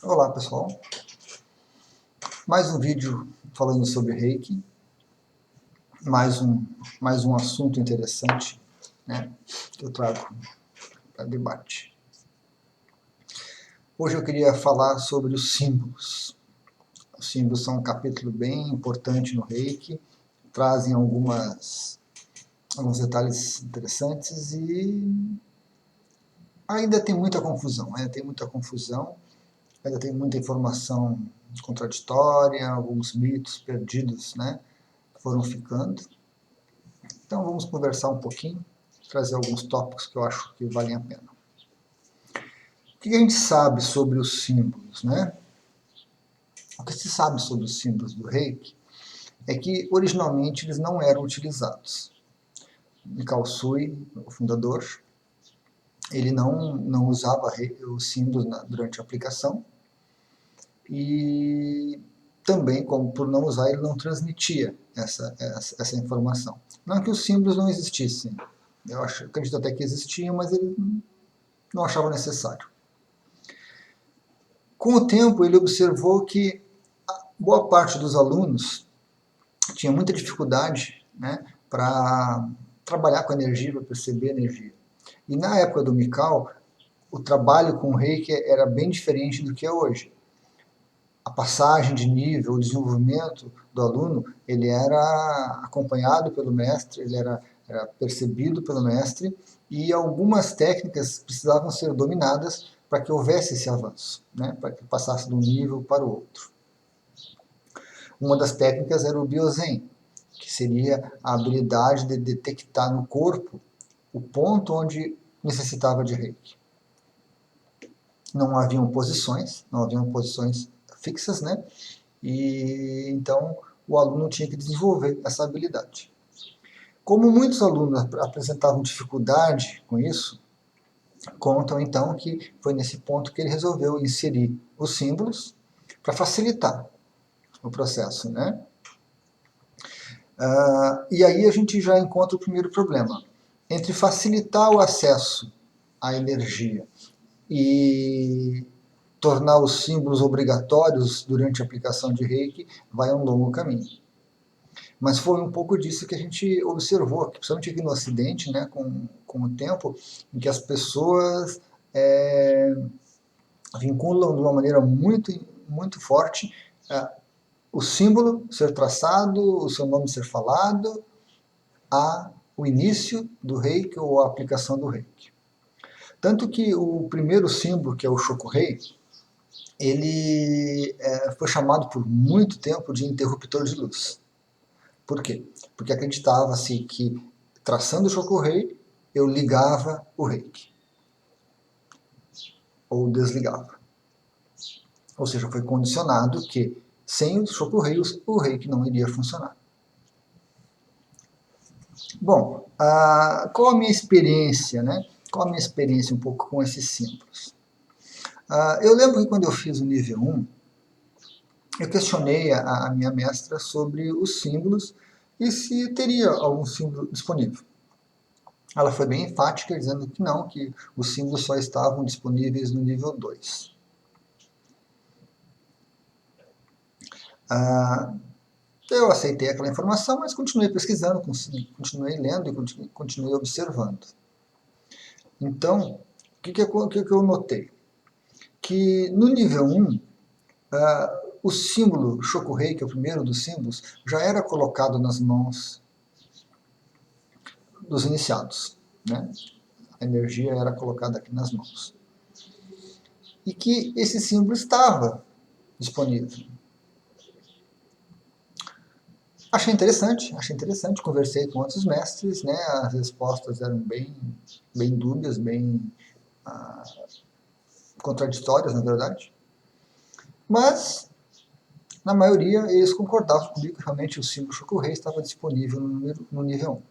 Olá pessoal, mais um vídeo falando sobre Reiki, mais um assunto interessante, né, que eu trago para debate. Hoje eu queria falar sobre os símbolos. Os símbolos são um capítulo bem importante no Reiki, trazem alguns detalhes interessantes e ainda tem muita confusão, ainda tem muita informação contraditória, alguns mitos perdidos, né, foram ficando. Então vamos conversar um pouquinho, trazer alguns tópicos que eu acho que valem a pena. O que a gente sabe sobre os símbolos, né? O que se sabe sobre os símbolos do Reiki é que originalmente eles não eram utilizados. Mikao Usui, o fundador, ele não usava os símbolos durante a aplicação e também, como por não usar, ele não transmitia essa informação. Não que os símbolos não existissem, eu acredito até que existiam, mas ele não achava necessário. Com o tempo, ele observou que boa parte dos alunos tinha muita dificuldade, né, para trabalhar com energia, para perceber energia. E na época do Mikao, o trabalho com o Reiki era bem diferente do que é hoje. A passagem de nível, o desenvolvimento do aluno, ele era acompanhado pelo mestre, ele era percebido pelo mestre, e algumas técnicas precisavam ser dominadas para que houvesse esse avanço, né, para que passasse de um nível para o outro. Uma das técnicas era o Biozen, que seria a habilidade de detectar no corpo o ponto onde necessitava de Reiki. Não haviam posições fixas, né? E então o aluno tinha que desenvolver essa habilidade. Como muitos alunos apresentavam dificuldade com isso, contam então que foi nesse ponto que ele resolveu inserir os símbolos para facilitar o processo, né? E aí a gente já encontra o primeiro problema. Entre facilitar o acesso à energia e tornar os símbolos obrigatórios durante a aplicação de Reiki, vai um longo caminho. Mas foi um pouco disso que a gente observou, principalmente aqui no Ocidente, né, com o tempo, em que as pessoas vinculam de uma maneira muito forte o símbolo ser traçado, o seu nome ser falado, o início do Reiki ou a aplicação do Reiki. Tanto que o primeiro símbolo, que é o Shokuhei, ele foi chamado por muito tempo de interruptor de luz. Por quê? Porque acreditava-se que, traçando o Shokuhei, eu ligava o Reiki. Ou desligava. Ou seja, foi condicionado que, sem o Shokuhei, o Reiki não iria funcionar. Bom, qual a minha experiência, né? Qual a minha experiência um pouco com esses símbolos? Eu lembro que quando eu fiz o nível 1, eu questionei a minha mestra sobre os símbolos e se teria algum símbolo disponível. Ela foi bem enfática, dizendo que não, que os símbolos só estavam disponíveis no nível 2. Eu aceitei aquela informação, mas continuei pesquisando, continuei lendo e continuei observando. Então, o que eu notei? Que no nível 1, o símbolo Shokuhei, que é o primeiro dos símbolos, já era colocado nas mãos dos iniciados, né? A energia era colocada aqui nas mãos. E que esse símbolo estava disponível. Achei interessante, conversei com outros mestres, né? As respostas eram bem dúbias, bem contraditórias, na verdade. Mas, na maioria, eles concordavam comigo que realmente o símbolo Shokuhei estava disponível no nível 1.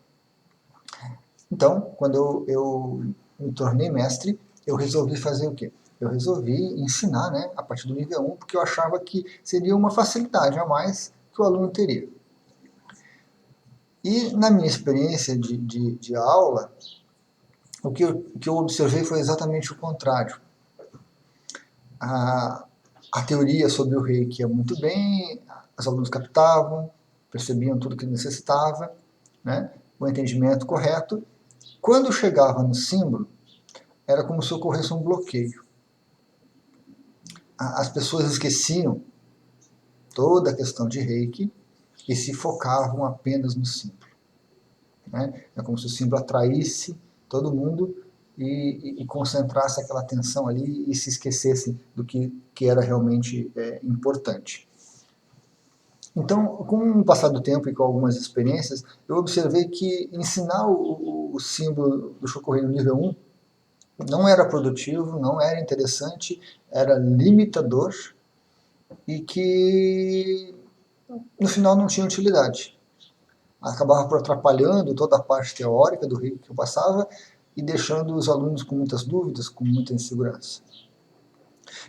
Então, quando eu me tornei mestre, eu resolvi fazer o quê? Eu resolvi ensinar, né, a partir do nível 1, porque eu achava que seria uma facilidade a mais que o aluno teria. E na minha experiência de aula, o que eu observei foi exatamente o contrário. A teoria sobre o reiki ia muito bem, os alunos captavam, percebiam tudo que necessitava, né? O entendimento correto. Quando chegava no símbolo, era como se ocorresse um bloqueio. As pessoas esqueciam toda a questão de reiki e se focavam apenas no símbolo. Né? É como se o símbolo atraísse todo mundo e concentrasse aquela atenção ali e se esquecesse do que era realmente importante. Então, com o passar do tempo e com algumas experiências, eu observei que ensinar o símbolo do Chokurei no nível 1 não era produtivo, não era interessante, era limitador e que no final não tinha utilidade. Acabava por atrapalhando toda a parte teórica do reiki que eu passava e deixando os alunos com muitas dúvidas, com muita insegurança.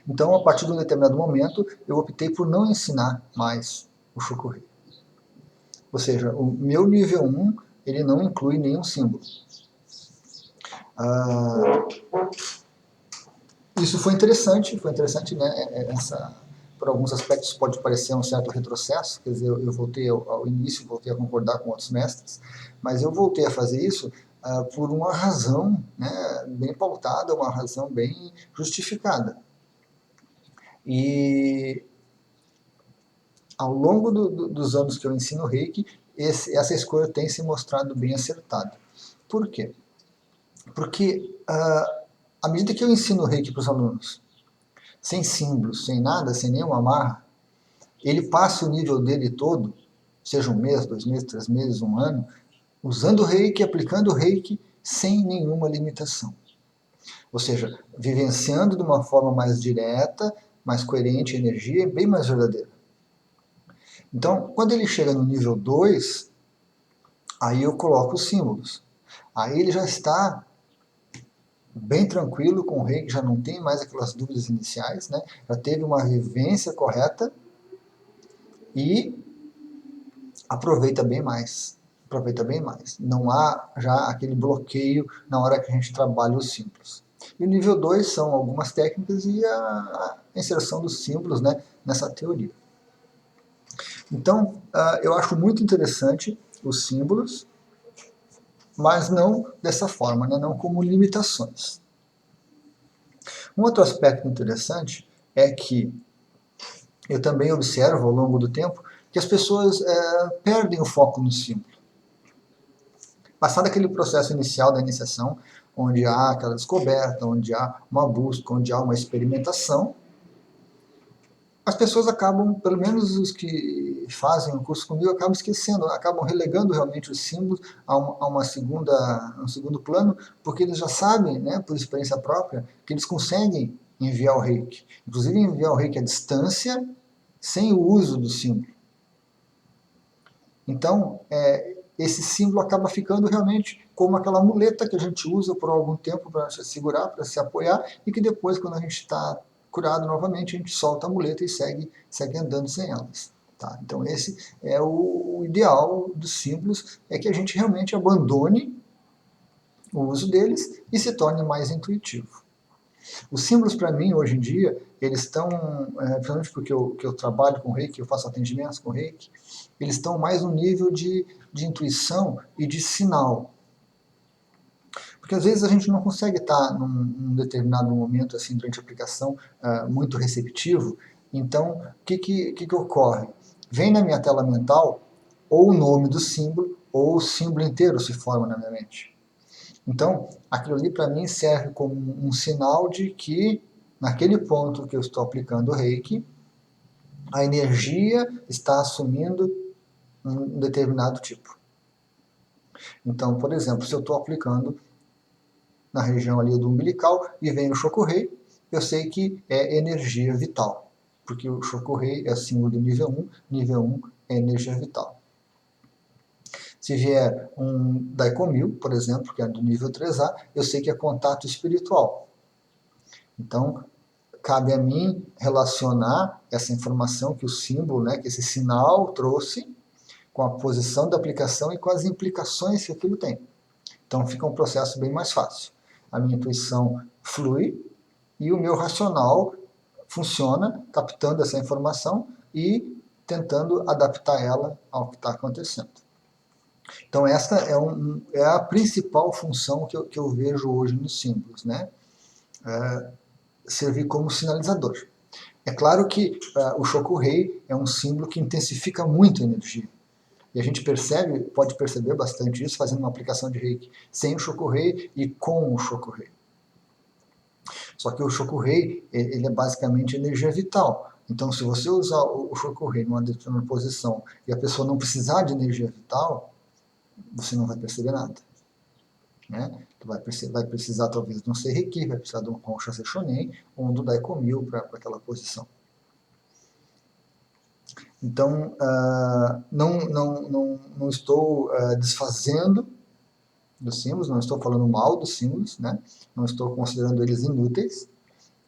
Então, a partir de um determinado momento, eu optei por não ensinar mais o Chokurei. Ou seja, o meu nível 1, ele não inclui nenhum símbolo. Isso foi interessante, né? Por alguns aspectos pode parecer um certo retrocesso, quer dizer, eu voltei ao início, voltei a concordar com outros mestres, mas eu voltei a fazer isso por uma razão, né, bem pautada, uma razão bem justificada. E ao longo dos anos que eu ensino Reiki, essa escolha tem se mostrado bem acertada. Por quê? Porque à medida que eu ensino Reiki para os alunos, sem símbolos, sem nada, sem nenhuma amarra, ele passa o nível dele todo, seja um mês, 2 meses, 3 meses, um ano, usando o Reiki, aplicando o Reiki, sem nenhuma limitação. Ou seja, vivenciando de uma forma mais direta, mais coerente a energia e bem mais verdadeira. Então, quando ele chega no nível 2, aí eu coloco os símbolos. Aí ele já está bem tranquilo com o Reiki, já não tem mais aquelas dúvidas iniciais, né? Já teve uma vivência correta e aproveita bem mais. Não há já aquele bloqueio na hora que a gente trabalha os símbolos. E o nível 2 são algumas técnicas e a inserção dos símbolos, né, nessa teoria. Então, eu acho muito interessante os símbolos, mas não dessa forma, né, não como limitações. Um outro aspecto interessante é que eu também observo ao longo do tempo que as pessoas perdem o foco no símbolo. Passado aquele processo inicial da iniciação, onde há aquela descoberta, onde há uma busca, onde há uma experimentação, as pessoas acabam, pelo menos os que fazem o curso comigo, acabam esquecendo, acabam relegando realmente os símbolos a um segundo plano, porque eles já sabem, né, por experiência própria, que eles conseguem enviar o reiki. Inclusive enviar o reiki à distância, sem o uso do símbolo. Então, esse símbolo acaba ficando realmente como aquela muleta que a gente usa por algum tempo para se segurar, para se apoiar, e que depois, quando a gente está curado novamente, a gente solta a muleta e segue andando sem elas. Tá? Então esse é o ideal dos símbolos, é que a gente realmente abandone o uso deles e se torne mais intuitivo. Os símbolos, para mim, hoje em dia, eles estão, principalmente porque eu trabalho com Reiki, eu faço atendimentos com Reiki, eles estão mais no nível de intuição e de sinal. Porque às vezes a gente não consegue estar num determinado momento, assim, durante a aplicação, muito receptivo. Então, o que ocorre? Vem na minha tela mental ou o nome do símbolo, ou o símbolo inteiro se forma na minha mente. Então, aquilo ali para mim serve como um sinal de que, naquele ponto que eu estou aplicando o Reiki, a energia está assumindo um determinado tipo. Então, por exemplo, se eu estou aplicando na região ali do umbilical e vem o Chokurei, eu sei que é energia vital, porque o Chokurei é símbolo do nível 1 é energia vital. Se vier um Daikomyu, por exemplo, que é do nível 3A, eu sei que é contato espiritual. Então, cabe a mim relacionar essa informação que o símbolo, né, que esse sinal trouxe, com a posição da aplicação e com as implicações que aquilo tem. Então fica um processo bem mais fácil. A minha intuição flui e o meu racional funciona captando essa informação e tentando adaptar ela ao que está acontecendo. Então esta é a principal função que eu vejo hoje nos símbolos, né? Servir como sinalizador. É claro que o Shoku-rei é um símbolo que intensifica muito a energia. E a gente pode perceber bastante isso fazendo uma aplicação de reiki sem o Shoku-rei e com o Shoku-rei. Só que o Shoku-rei, ele é basicamente energia vital. Então, se você usar o Shoku-rei numa determinada posição e a pessoa não precisar de energia vital, você não vai perceber nada. Né? Vai precisar talvez de um Seireki, vai precisar de um Honsha Shonen ou do Daikomyo para aquela posição. Então, não estou desfazendo dos símbolos, não estou falando mal dos símbolos, né? Não estou considerando eles inúteis,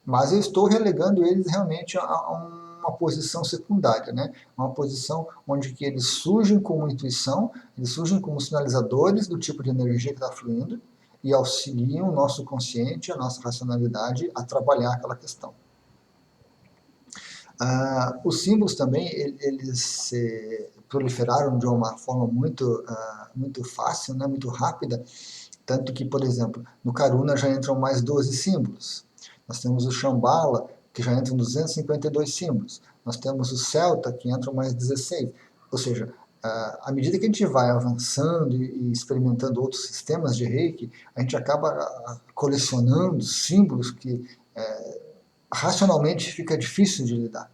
mas eu estou relegando eles realmente a uma posição secundária, né? Uma posição onde que eles surgem como intuição, eles surgem como sinalizadores do tipo de energia que está fluindo e auxiliam o nosso consciente, a nossa racionalidade a trabalhar aquela questão. Os símbolos também, eles se proliferaram de uma forma muito fácil, né, muito rápida, tanto que, por exemplo, no Karuna já entram mais 12 símbolos. Nós temos o Shambhala, que já entram 252 símbolos. Nós temos o Celta, que entram mais 16. Ou seja, à medida que a gente vai avançando e experimentando outros sistemas de Reiki, a gente acaba colecionando símbolos que racionalmente fica difícil de lidar.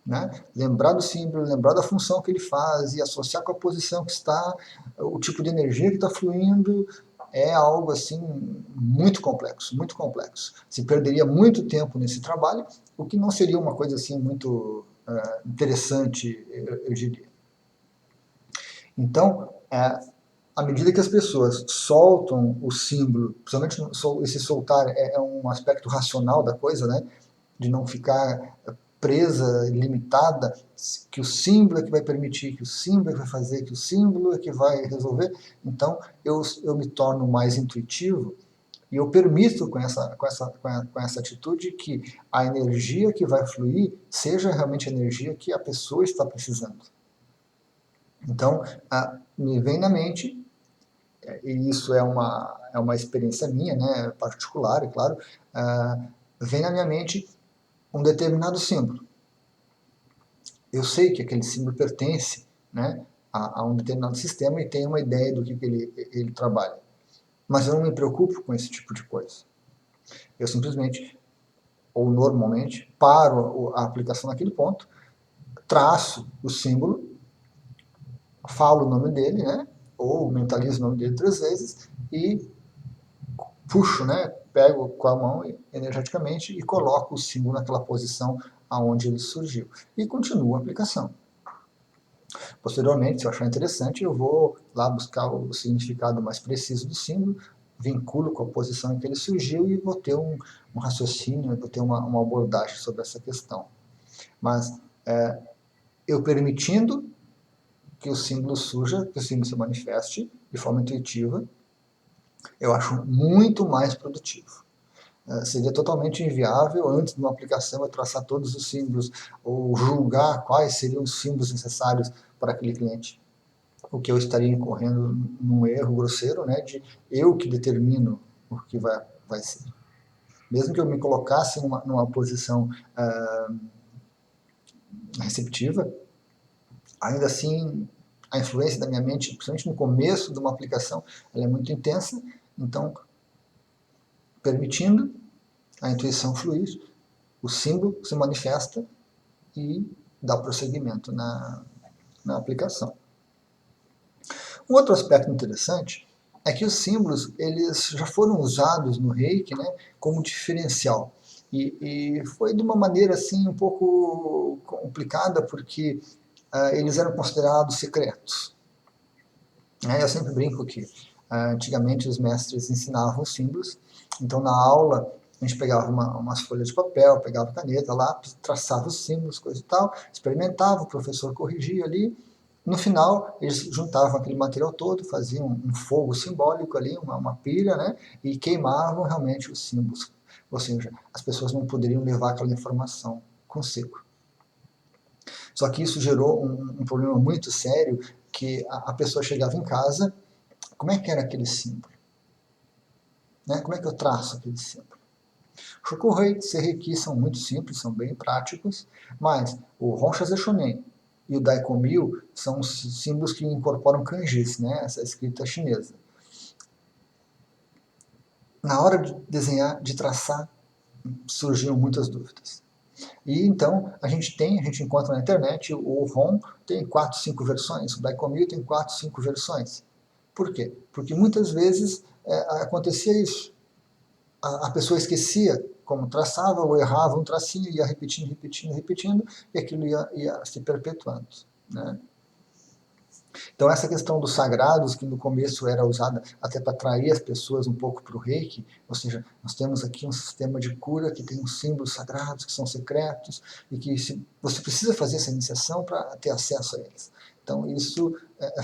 Né? Lembrar do símbolo, lembrar da função que ele faz e associar com a posição que está, o tipo de energia que está fluindo, é algo assim muito complexo, muito complexo. Se perderia muito tempo nesse trabalho, o que não seria uma coisa assim muito interessante, eu diria. Então, à medida que as pessoas soltam o símbolo, principalmente esse soltar é um aspecto racional da coisa, né? De não ficar presa, limitada, que o símbolo é que vai permitir, que o símbolo é que vai fazer, que o símbolo é que vai resolver. Então, eu me torno mais intuitivo e eu permito com essa atitude que a energia que vai fluir seja realmente a energia que a pessoa está precisando. Então, me vem na mente, e isso é uma experiência minha, né, particular, é claro, vem na minha mente um determinado símbolo. Eu sei que aquele símbolo pertence, né, a um determinado sistema e tenho uma ideia do que ele trabalha. Mas eu não me preocupo com esse tipo de coisa. Eu simplesmente, ou normalmente, paro a aplicação naquele ponto, traço o símbolo, falo o nome dele, né, ou mentalizo o nome dele 3 vezes e puxo, né, pego com a mão energeticamente e coloco o símbolo naquela posição aonde ele surgiu. E continuo a aplicação. Posteriormente, se eu achar interessante, eu vou lá buscar o significado mais preciso do símbolo, vinculo com a posição em que ele surgiu e vou ter um raciocínio, vou ter uma abordagem sobre essa questão. Mas eu permitindo que o símbolo surja, que o símbolo se manifeste de forma intuitiva, eu acho muito mais produtivo. Seria totalmente inviável, antes de uma aplicação, eu traçar todos os símbolos ou julgar quais seriam os símbolos necessários para aquele cliente. O que eu estaria incorrendo num erro grosseiro, né, de eu que determino o que vai ser. Mesmo que eu me colocasse numa posição receptiva, ainda assim a influência da minha mente, principalmente no começo de uma aplicação, ela é muito intensa, então permitindo a intuição fluir, o símbolo se manifesta e dá prosseguimento na aplicação. Um outro aspecto interessante é que os símbolos eles já foram usados no Reiki, né, como diferencial. E foi de uma maneira assim um pouco complicada, porque eles eram considerados secretos. Eu sempre brinco que antigamente os mestres ensinavam os símbolos, então na aula a gente pegava umas folhas de papel, pegava caneta, lápis, traçava os símbolos, coisa e tal, experimentava, o professor corrigia ali. No final, eles juntavam aquele material todo, faziam um fogo simbólico ali, uma pilha, né, e queimavam realmente os símbolos, ou seja, as pessoas não poderiam levar aquela informação consigo. Só que isso gerou um problema muito sério, que a pessoa chegava em casa, como é que era aquele símbolo? Né? Como é que eu traço aquele símbolo? O Shokuhei e Seireki são muito simples, são bem práticos, mas o Honsha Shonen e o Daikomyu são símbolos que incorporam kanjis, né? Essa escrita chinesa. Na hora de desenhar, de traçar, surgiram muitas dúvidas. E então a gente encontra na internet, o ROM tem 4, 5 versões, o Daikomyu tem 4, 5 versões. Por quê? Porque muitas vezes acontecia isso. A pessoa esquecia como traçava, ou errava um tracinho, ia repetindo, repetindo, repetindo, e aquilo ia se perpetuando. Né? Então essa questão dos sagrados, que no começo era usada até para atrair as pessoas um pouco para o reiki, ou seja, nós temos aqui um sistema de cura que tem uns símbolos sagrados que são secretos e que você precisa fazer essa iniciação para ter acesso a eles. Então isso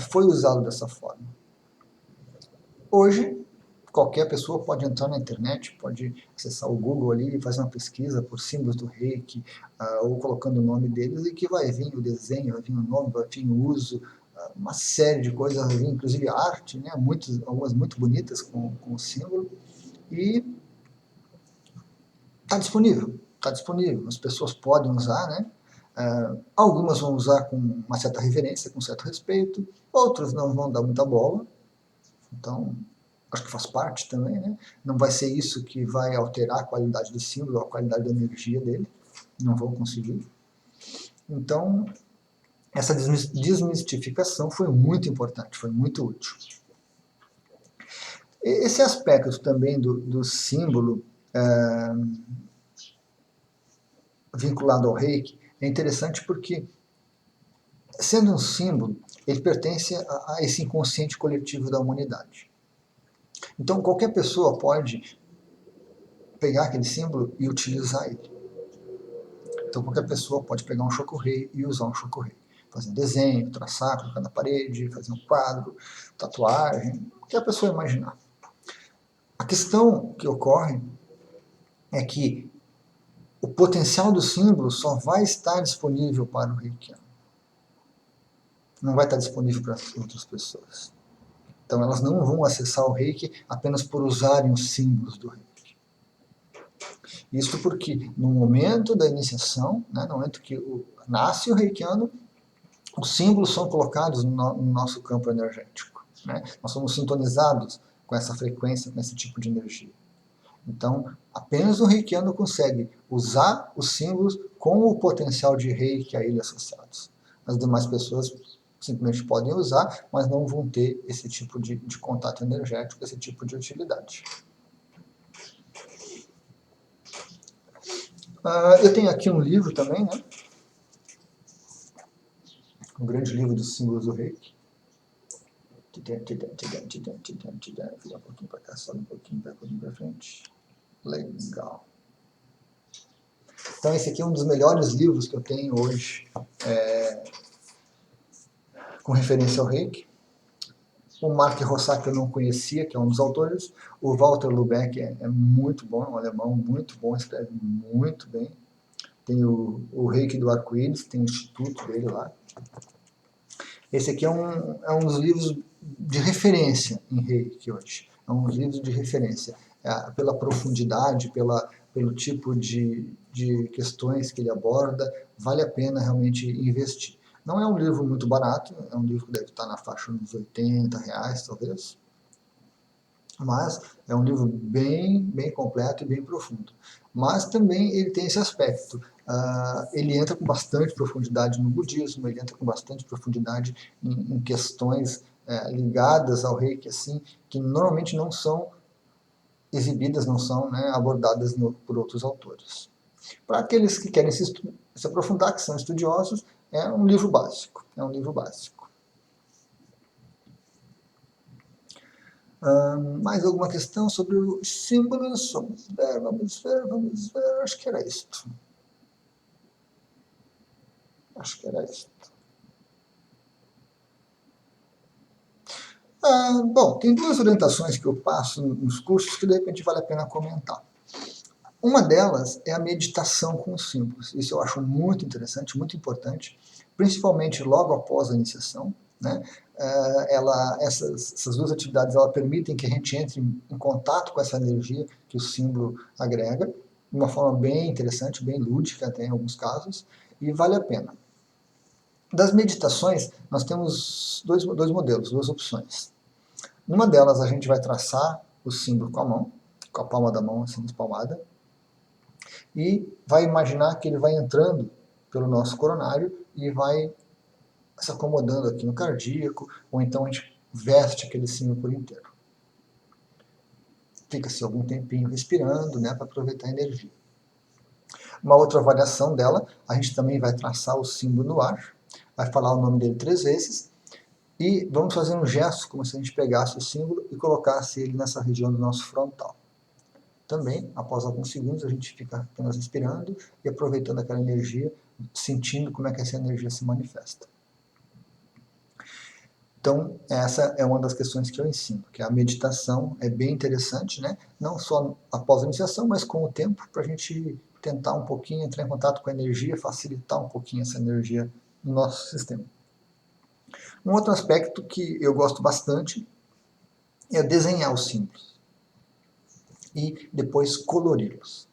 foi usado dessa forma. Hoje, qualquer pessoa pode entrar na internet, pode acessar o Google ali e fazer uma pesquisa por símbolos do reiki, ou colocando o nome deles, e que vai vir o desenho, vai vir o nome, vai vir o uso, uma série de coisas, vai vir inclusive arte, né, algumas muito bonitas com o símbolo, e está disponível, as pessoas podem usar, né? Algumas vão usar com uma certa reverência, com certo respeito, outras não vão dar muita bola, então acho que faz parte também, né? Não vai ser isso que vai alterar a qualidade do símbolo, a qualidade da energia dele, não vão conseguir. Então, essa desmistificação foi muito importante, foi muito útil. Esse aspecto também do símbolo vinculado ao reiki é interessante porque, sendo um símbolo, ele pertence a esse inconsciente coletivo da humanidade. Então, qualquer pessoa pode pegar aquele símbolo e utilizar ele. Então, qualquer pessoa pode pegar um Shokuhei e usar um Shokuhei. Fazer um desenho, traçar, colocar na parede, fazer um quadro, tatuagem, o que a pessoa imaginar. A questão que ocorre é que o potencial do símbolo só vai estar disponível para o reikiano. Não vai estar disponível para as outras pessoas. Então, elas não vão acessar o reiki apenas por usarem os símbolos do reiki. Isso porque no momento da iniciação, né, no momento que nasce o reikiano, os símbolos são colocados no nosso campo energético. Né? Nós somos sintonizados com essa frequência, com esse tipo de energia. Então, apenas o reikiano consegue usar os símbolos com o potencial de reiki a ele associados. As demais pessoas simplesmente podem usar, mas não vão ter esse tipo de contato energético, esse tipo de utilidade. Eu tenho aqui um livro também, né? Um grande livro dos símbolos do reiki. Virar um pouquinho para cá, sobe um pouquinho para frente. Legal. Então esse aqui é um dos melhores livros que eu tenho hoje com referência ao reiki. O Mark Rossack eu não conhecia, que é um dos autores. O Walter Lubeck é muito bom, é um alemão muito bom, escreve muito bem. Tem o Reiki do Arco-Íris, tem o instituto dele lá. Esse aqui é um dos livros de referência em Reiki hoje. É um dos livros de referência. Pela profundidade, pelo tipo de questões que ele aborda, vale a pena realmente investir. Não é um livro muito barato, é um livro que deve estar na faixa dos R$80, talvez. Mas é um livro bem completo e bem profundo. Mas também ele tem esse aspecto. Ele entra com bastante profundidade no budismo, ele entra com bastante profundidade em questões ligadas ao reiki, assim, que normalmente não são exibidas, não são, né, abordadas por outros autores. Para aqueles que querem se aprofundar, que são estudiosos, é um livro básico. É um livro básico. Mais alguma questão sobre os símbolos? Vamos ver, acho que era isto. Bom, tem duas orientações que eu passo nos cursos que de repente vale a pena comentar. Uma delas é a meditação com os símbolos. Isso eu acho muito interessante, muito importante, principalmente logo após a iniciação, né? Essas duas atividades permitem que a gente entre em contato com essa energia que o símbolo agrega, de uma forma bem interessante, bem lúdica até em alguns casos, e vale a pena. Das meditações, nós temos dois modelos, duas opções. Uma delas a gente vai traçar o símbolo com a mão, com a palma da mão assim espalmada, e vai imaginar que ele vai entrando pelo nosso coronário e vai se acomodando aqui no cardíaco, ou então a gente veste aquele símbolo por inteiro. Fica-se algum tempinho respirando, né, para aproveitar a energia. Uma outra variação dela, a gente também vai traçar o símbolo no ar, vai falar o nome dele 3 vezes, e vamos fazer um gesto como se a gente pegasse o símbolo e colocasse ele nessa região do nosso frontal. Também, após alguns segundos, a gente fica apenas respirando e aproveitando aquela energia, sentindo como é que essa energia se manifesta. Então, essa é uma das questões que eu ensino, que a meditação é bem interessante, né? Não só após a iniciação, mas com o tempo, para a gente tentar um pouquinho entrar em contato com a energia, facilitar um pouquinho essa energia no nosso sistema. Um outro aspecto que eu gosto bastante é desenhar os símbolos e depois colori-los.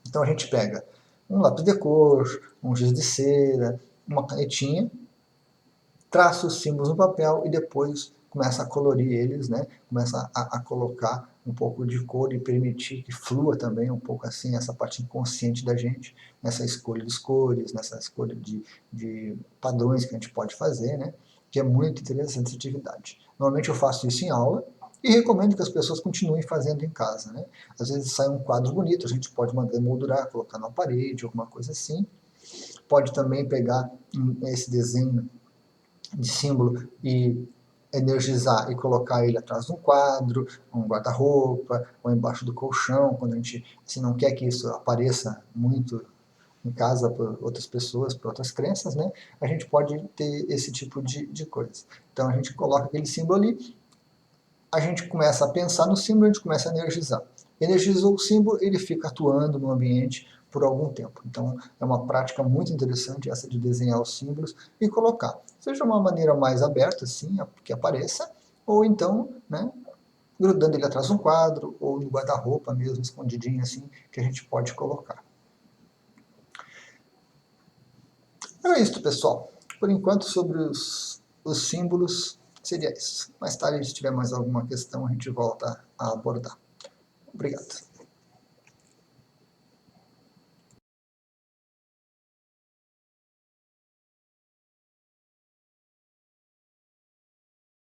Então a gente pega um lápis de cor, um giz de cera, uma canetinha, traça os símbolos no papel e depois começa a colorir eles, né? Começa a colocar um pouco de cor e permitir que flua também um pouco assim essa parte inconsciente da gente, nessa escolha de cores, nessa escolha de padrões que a gente pode fazer, né? Que é muito interessante essa atividade. Normalmente eu faço isso em aula e recomendo que as pessoas continuem fazendo em casa, né? Às vezes sai um quadro bonito, a gente pode mandar moldurar, colocar na parede, alguma coisa assim. Pode também pegar esse desenho de símbolo e energizar e colocar ele atrás de um quadro, um guarda-roupa, ou embaixo do colchão, quando a gente não quer que isso apareça muito em casa por outras pessoas, por outras crenças, né? A gente pode ter esse tipo de coisa. Então a gente coloca aquele símbolo ali, a gente começa a pensar no símbolo, a gente começa a energizar. Energizou o símbolo, ele fica atuando no ambiente por algum tempo. Então é uma prática muito interessante essa de desenhar os símbolos e colocar. Seja uma maneira mais aberta, assim, que apareça, ou então, né, grudando ele atrás de um quadro, ou no guarda-roupa mesmo, escondidinho assim, que a gente pode colocar. É isso, pessoal. Por enquanto, sobre os símbolos, seria isso. Mais tarde, se tiver mais alguma questão, a gente volta a abordar. Obrigado.